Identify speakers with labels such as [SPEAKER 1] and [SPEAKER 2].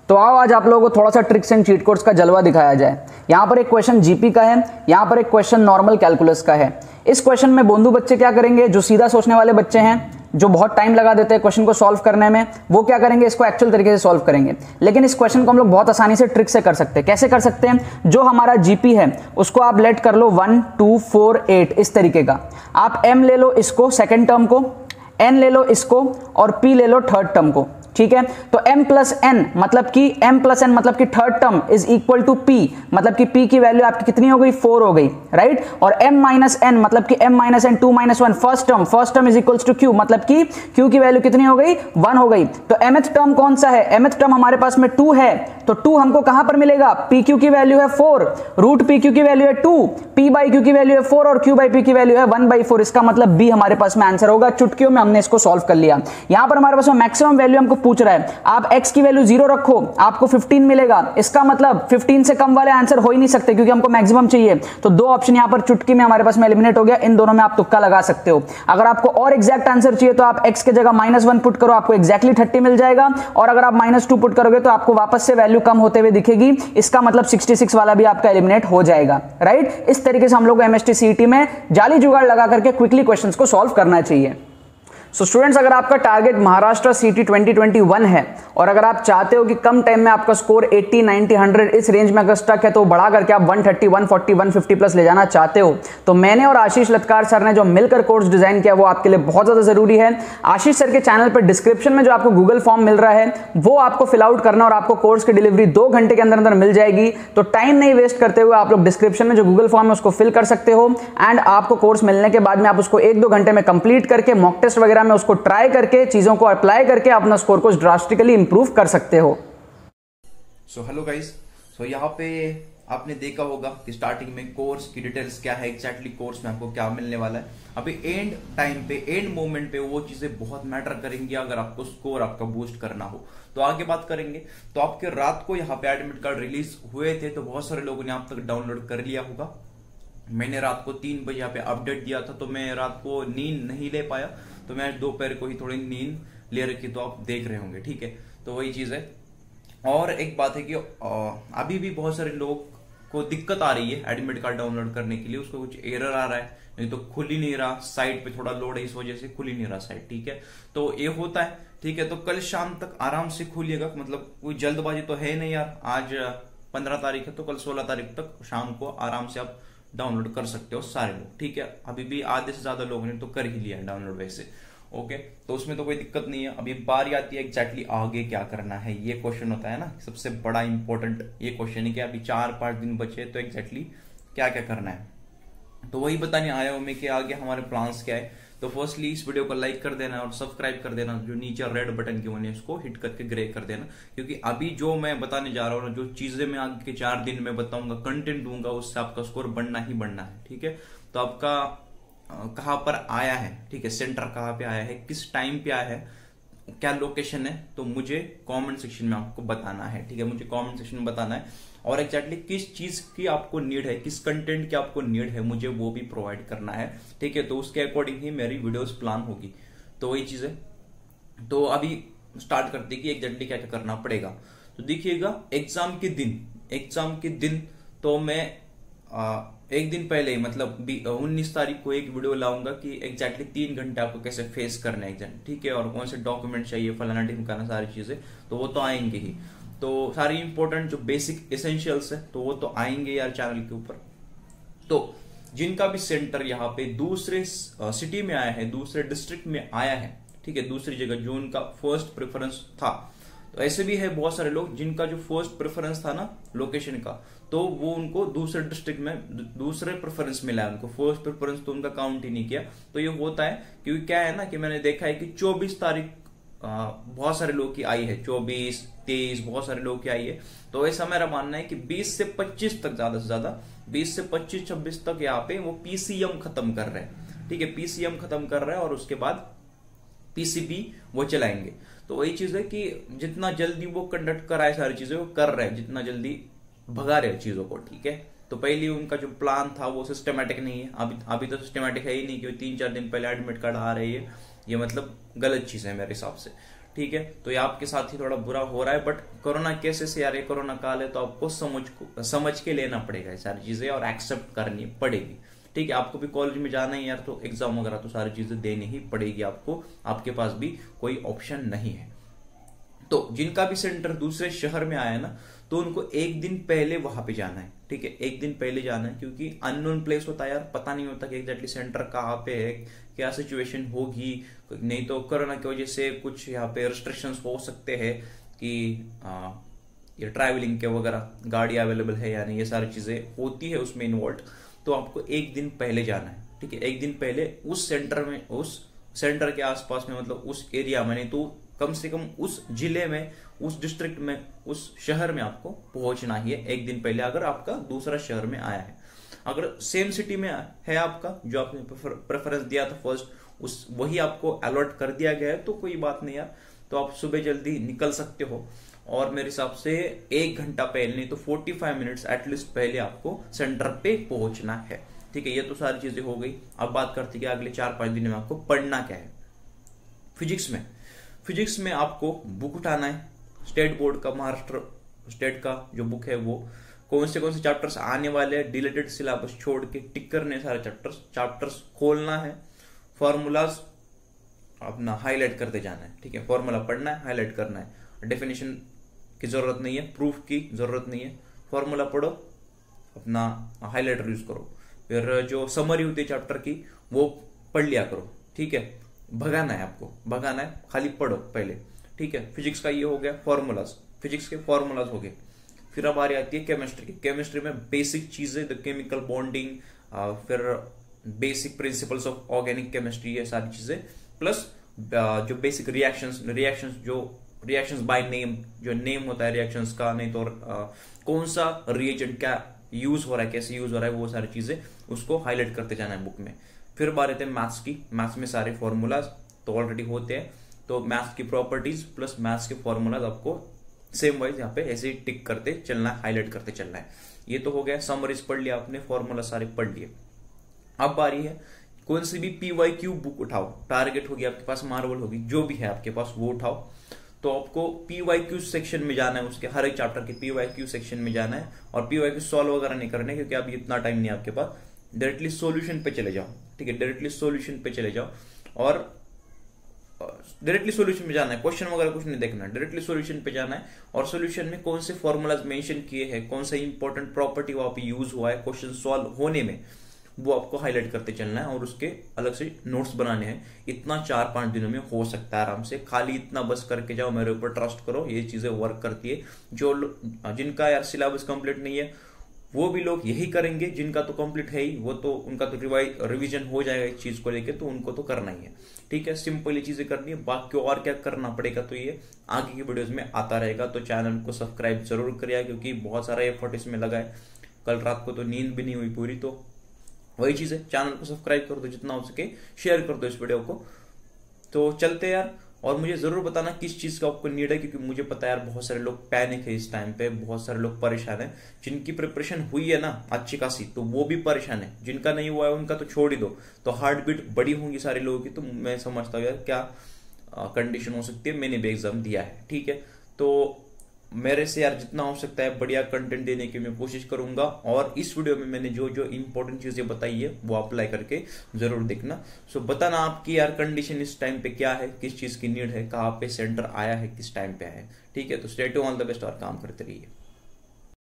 [SPEAKER 1] तो आओ आज आप लोगों को थोड़ा सा ट्रिक्स एंड चीट कोड्स का जलवा दिखाया जाए। यहाँ पर एक क्वेश्चन जीपी का है, यहाँ पर एक क्वेश्चन नॉर्मल कैलकुलस का है। इस क्वेश्चन में बोंदू बच्चे क्या करेंगे, जो सीधा सोचने वाले बच्चे हैं, जो बहुत टाइम लगा देते हैं क्वेश्चन को सॉल्व करने में, वो क्या करेंगे, इसको एक्चुअल तरीके से सॉल्व करेंगे। लेकिन इस क्वेश्चन को हम लोग बहुत आसानी से ट्रिक से कर सकते हैं। कैसे कर सकते हैं, जो हमारा जीपी है उसको आप लेट कर लो 1 2 4 8 इस तरीके का। आप m ले लो इसको सेकेंड टर्म को, n ले लो इसको और p ले लो थर्ड टर्म को। ठीक है, तो m प्लस n मतलब कि third term is equal to p, मतलब कि p की वैल्यू आपकी कितनी हो गई, 4 हो गई, राइट। और m माइनस n मतलब कि m minus n 2 minus 1 first term is equals to q, मतलब कि q की वैल्यू कितनी हो गई, 1 हो गई। तो mth टर्म कौन सा है, mth टर्म हमारे पास में 2 है, तो 2 हमको कहां पर मिलेगा, pq की वैल्यू है 4, रूट pq की वैल्यू है 2, p बाई q की वैल्यू है 4 और q बाई p की वैल्यू है 1/4। इसका मतलब b हमारे पास में आंसर होगा। चुटकियों में हमने इसको सॉल्व कर लिया। यहां पर हमारे पास में मैक्सिमम वैल्यू हमको पूछ रहा है, आप x की वैल्यू 0 रखो, आपको 15 मिलेगा। इसका मतलब 15 से कम वाले आंसर हो ही नहीं सकते, क्योंकि हमको मैक्सिमम चाहिए। तो दो ऑप्शन यहां पर चुटकी में हमारे पास में एलिमिनेट हो गया। इन दोनों में आप तुक्का लगा सकते हो। अगर आपको और एग्जैक्ट आंसर चाहिए तो आप x के जगह -1 पुट करो, आपको एक्जैक्टली 30 मिल जाएगा। और अगर आप -2 पुट करोगे तो आपको वापस से वैल्यू कम होते हुए दिखेगी। इसका मतलब 66 वाला भी आपका एलिमिनेट हो जाएगा, राइट। इस तरीके से हम लोग एमएसटी सीईटी में जाली जुगाड़ लगा करके क्विकली क्वेश्चंस को सॉल्व करना चाहिए। सो स्टूडेंट्स, अगर आपका टारगेट महाराष्ट्र सीटी 2021 है और अगर आप चाहते हो कि कम टाइम में आपका स्कोर 80, 90, 100 इस रेंज में अगर स्टक है तो बढ़ा करके आप 130, 140, 150 प्लस ले जाना चाहते हो, तो मैंने और आशीष लतकार सर ने जो मिलकर कोर्स डिजाइन किया वो आपके लिए बहुत ज्यादा जरूरी है। आशीष सर के चैनल पर डिस्क्रिप्शन में जो आपको गूगल फॉर्म मिल रहा है वो आपको फिल आउट करना और आपको कोर्स की डिलीवरी 2 घंटे के अंदर अंदर मिल जाएगी। तो टाइम नहीं वेस्ट करते हुए आप लोग डिस्क्रिप्शन में जो गूगल फॉर्म है उसको फिल कर सकते हो एंड आपको कोर्स मिलने के बाद में आप उसको 1-2 घंटे में कंप्लीट करके मॉक टेस्ट वगैरह में उसको ट्राई करके चीजों को अप्लाई करके अपना स्कोर को ड्रास्टिकली इंप्रूव कर सकते हो।
[SPEAKER 2] सो हेलो गाइस, सो यहाँ पे आपने देखा होगा कि स्टार्टिंग में कोर्स की डिटेल्स क्या है, एग्जैक्टली कोर्स में आपको क्या मिलने वाला है। अभी एंड टाइम पे, एंड मोमेंट पे वो चीजें बहुत मैटर करेंगी अगर आपको स्कोर आपका बूस्ट करना हो। तो आगे बात करेंगे। तो आपके रात को यहाँ पे एडमिट कार्ड रिलीज हुए थे, तो बहुत सारे लोगों ने आप तक डाउनलोड कर लिया होगा। मैंने रात को 3 बजे यहाँ पे अपडेट दिया था, तो मैं रात को नींद नहीं ले पाया, तो मैं दोपहर को ही थोड़ी नींद ले रखी, तो आप देख रहे होंगे, ठीक है। तो वही चीज है। और एक बात है कि अभी भी बहुत सारे लोग को दिक्कत आ रही है एडमिट कार्ड डाउनलोड करने के लिए, उसको कुछ एरर आ रहा है, नहीं तो खुल ही नहीं रहा, साइट पे थोड़ा लोड है, इस वजह से खुल ही नहीं रहा साइट, ठीक है। तो ये होता है, ठीक है। तो कल शाम तक आराम से खुलिएगा, मतलब कोई जल्दबाजी तो है नहीं यार। आज 15 तारीख है, तो कल 16 तारीख तक शाम को आराम से आप डाउनलोड कर सकते हो सारे लोग, ठीक है। अभी भी आधे से ज्यादा लोगों ने तो कर ही लिया है डाउनलोड वैसे, ओके। तो उसमें तो कोई दिक्कत नहीं है। अभी बारी आती है एग्जैक्टली आगे क्या करना है, ये क्वेश्चन होता है ना, सबसे बड़ा इंपॉर्टेंट ये क्वेश्चन है कि अभी 4-5 दिन बचे, तो एग्जैक्टली क्या क्या करना है, तो वही बताने आया हूं मैं कि आगे हमारे प्लान्स क्या है। तो फर्स्टली इस वीडियो को लाइक कर देना और सब्सक्राइब कर देना, जो नीचे रेड बटन की बनी है उसको हिट करके ग्रे कर देना, क्योंकि अभी जो मैं बताने जा रहा हूँ, जो चीजें मैं आगे के 4 दिन में बताऊंगा, कंटेंट दूंगा, उससे आपका स्कोर बढ़ना ही बढ़ना है, ठीक है। तो आपका कहाँ पर आया है, ठीक है, सेंटर कहाँ पे आया है, किस टाइम पे आया है, क्या लोकेशन है, तो मुझे कमेंट सेक्शन में आपको बताना है, ठीक है। मुझे कमेंट सेक्शन में बताना है और एग्जैक्टली किस चीज की आपको नीड है, किस कंटेंट की आपको नीड है, मुझे वो भी प्रोवाइड करना है, ठीक है। तो उसके अकॉर्डिंग ही मेरी वीडियोस प्लान होगी। तो वही चीज है। तो अभी स्टार्ट करते कि एग्जैक्टली क्या क्या करना पड़ेगा। तो देखिएगा, एग्जाम के दिन तो मैं एक दिन पहले ही, मतलब 19 तारीख को एक वीडियो लाऊंगा कि एग्जैक्टली 3 घंटे आपको कैसे फेस करना है एग्जाम, ठीक है। और कौन से डॉक्यूमेंट चाहिए, फलाना ढिमकाना, सारी चीजें तो वो तो आएंगे ही। तो सारी इंपॉर्टेंट जो बेसिक एसेंशियल्स है तो वो तो आएंगे यार चैनल के ऊपर। तो जिनका भी सेंटर यहाँ पे दूसरे सिटी में आया है, दूसरे डिस्ट्रिक्ट में आया है, ठीक है, दूसरी जगह जो उनका फर्स्ट प्रेफरेंस था, तो ऐसे भी है बहुत सारे लोग जिनका जो फर्स्ट प्रेफरेंस था ना लोकेशन का, तो वो उनको दूसरे डिस्ट्रिक्ट में दूसरे प्रेफरेंस मिला है, उनको फर्स्ट प्रेफरेंस तो उनका काउंट ही नहीं किया। तो ये होता है क्योंकि क्या है ना कि मैंने देखा है कि 24 तारीख बहुत सारे लोग की आई है, 24, 23 बहुत सारे लोग की आई है। तो ऐसा मेरा मानना है कि 20 से 25 तक, ज्यादा से ज्यादा 20 से 25, 26 तक यहाँ पे वो पीसीएम खत्म कर रहे हैं, ठीक है, पीसीएम खत्म कर रहे हैं और उसके बाद पीसीबी वो चलाएंगे। तो वही चीज है कि जितना जल्दी वो कंडक्ट कराए सारी चीजें वो कर रहे हैं, जितना जल्दी भगा रहे हैं चीजों को, ठीक है। तो पहले उनका जो प्लान था वो सिस्टमेटिक नहीं है, अभी तो सिस्टमेटिक है ही नहीं, क्योंकि 3-4 दिन पहले एडमिट कार्ड आ रही है, ये मतलब गलत चीज है मेरे हिसाब से, ठीक है। तो ये आपके साथ ही थोड़ा बुरा हो रहा है, बट कोरोना केसेस यार, ये कोरोना काल है तो आपको समझ के लेना पड़ेगा ये सारी चीजें और एक्सेप्ट करनी पड़ेगी, ठीक है। आपको भी कॉलेज में जाना है यार, तो एग्जाम वगैरह तो सारी चीजें देनी ही पड़ेगी आपको, आपके पास भी कोई ऑप्शन नहीं है। तो जिनका भी सेंटर दूसरे शहर में आया है ना, तो उनको एक दिन पहले वहां पे जाना है, ठीक है, एक दिन पहले जाना है, क्योंकि अननोन प्लेस होता है यार, पता नहीं होता कि एग्जैक्टली सेंटर कहाँ पे है, क्या सिचुएशन होगी। नहीं तो कोरोना की वजह से कुछ यहाँ पे रिस्ट्रिक्शंस हो सकते हैं कि ये ट्रैवलिंग के वगैरह गाड़ी अवेलेबल है या नहीं, ये सारी चीजें होती है उसमें इन्वॉल्व। तो आपको एक दिन पहले जाना है, ठीक है, एक दिन पहले उस सेंटर में, उस सेंटर के आसपास में, मतलब उस एरिया में, नहीं तो कम से कम उस जिले में, उस डिस्ट्रिक्ट में, उस शहर में आपको पहुंचना ही है एक दिन पहले, अगर आपका दूसरा शहर में आया है। अगर सेम सिटी में है आपका, जो आपने प्रेफरेंस दिया था फर्स्ट, उस वही आपको अलॉट कर दिया गया है, तो कोई बात नहीं यार, तो आप सुबह जल्दी निकल सकते हो। और मेरे हिसाब से 1 घंटा पहले, नहीं तो 45 मिनट्स एटलीस्ट पहले आपको सेंटर पे पहुंचना है, ठीक है। ये तो सारी चीजें हो गई। अब बात करते हैं कि अगले 4-5 दिन में आपको पढ़ना क्या है। फिजिक्स में आपको बुक उठाना है, स्टेट बोर्ड का, महाराष्ट्र स्टेट का जो बुक है वो, कौन से चैप्टर्स आने वाले हैं, डिलीटेड सिलेबस छोड़ के टिक करने सारे चैप्टर्स खोलना है, फॉर्मूलाज अपना हाईलाइट करते जाना है, ठीक है, फॉर्मूला पढ़ना है, हाईलाइट करना है, डेफिनेशन की जरूरत नहीं है, प्रूफ की जरूरत नहीं है, फॉर्मूला पढ़ो, अपना हाईलाइटर यूज करो, फिर जो समरी होती है चैप्टर की वो पढ़ लिया करो, ठीक है। भगाना है आपको, भगाना है, खाली पढ़ो पहले, ठीक है। फिजिक्स का ये हो गया फॉर्मूलाज, फिजिक्स के फॉर्मूलाज हो गए। फिर अब आ रही आती है केमिस्ट्री की। केमिस्ट्री में बेसिक चीजें, द केमिकल बॉन्डिंग, फिर basic principles of organic chemistry, ये सारी चीजें, प्लस जो बेसिक रिएक्शंस बाय नेम, जो नेम होता है रिएक्शंस का, नहीं तो कौन सा रिएजेंट क्या यूज हो रहा है, कैसे यूज हो रहा है, वो सारी चीजें उसको हाईलाइट करते जाना है बुक में। फिर बात आते हैं मैथ्स की। मैथ्स में सारे फॉर्मूलाज तो ऑलरेडी होते हैं, तो मैथ्स की प्रॉपर्टीज प्लस मैथ्स के फॉर्मूलाज आपको सेम वाइज यहाँ पे ऐसे ही टिक करते चलना है, हाईलाइट करते चलना है। ये तो हो गया, समरीज पढ़ लिया आपने, फॉर्मूला सारे पढ़ लिए। अब बारी है कौन सी भी PYQ बुक उठाओ, टारगेट होगी आपके पास, मार्वल होगी, जो भी है आपके पास वो उठाओ। तो आपको PYQ सेक्शन में जाना है, उसके हर एक चैप्टर के PYQ सेक्शन में जाना है, और PYQ सॉल्व वगैरह नहीं करने, क्योंकि अभी इतना टाइम नहीं है आपके पास। डायरेक्टली सॉल्यूशन पे चले जाओ, ठीक है, डायरेक्टली सॉल्यूशन पे चले जाओ, और डायरेक्टली सॉल्यूशन में जाना है, क्वेश्चन वगैरह कुछ नहीं देखना है, डायरेक्टली सॉल्यूशन पे जाना है। और सॉल्यूशन में कौन से फॉर्मूलाज मेंशन किए हैं, कौन सा इंपॉर्टेंट प्रॉपर्टी वहां पे यूज हुआ है क्वेश्चन सॉल्व होने में, वो आपको हाईलाइट करते चलना है, और उसके अलग से नोट्स बनाने हैं। इतना 4-5 दिनों में हो सकता है आराम से, खाली इतना बस करके जाओ, मेरे ऊपर ट्रस्ट करो, ये चीजें वर्क करती है। जिनका यार सिलेबस कंप्लीट नहीं है वो भी लोग यही करेंगे, जिनका तो कंप्लीट है ही, वो तो उनका तो रिवीजन हो जाएगा इस चीज को लेके, तो उनको तो करना ही है, ठीक है। सिंपल ये चीजें करनी है, बाकी और क्या करना पड़ेगा तो ये आगे की वीडियोस में आता रहेगा। तो चैनल को सब्सक्राइब जरूर करिए, क्योंकि बहुत सारा एफर्ट इसमें लगा है। कल रात को तो नींद भी नहीं हुई पूरी, तो वही चीज है, चैनल को सब्सक्राइब कर दो, जितना हो सके शेयर कर दो इस वीडियो को। तो चलते यार, और मुझे जरूर बताना किस चीज का आपको नीड है, क्योंकि मुझे पता है यार बहुत सारे लोग पैनिक है इस टाइम पे, बहुत सारे लोग परेशान है। जिनकी प्रिपरेशन हुई है ना अच्छी खासी, तो वो भी परेशान है, जिनका नहीं हुआ है उनका तो छोड़ ही दो। तो हार्ट बीट बड़ी होंगी सारे लोगों की, तो मैं समझता हूँ यार क्या कंडीशन हो सकती है। मैंने भी एग्जाम दिया है, ठीक है। तो मेरे से यार जितना हो सकता है बढ़िया कंटेंट देने की मैं कोशिश करूंगा, और इस वीडियो में मैंने जो जो इंपॉर्टेंट चीजें बताई है वो अप्लाई करके जरूर देखना। सो बताना आपकी यार कंडीशन इस टाइम पे क्या है, किस चीज की नीड है, कहाँ पे सेंटर आया है, किस टाइम पे आया है, ठीक है। तो stay tuned, all the best, और काम करते रहिए।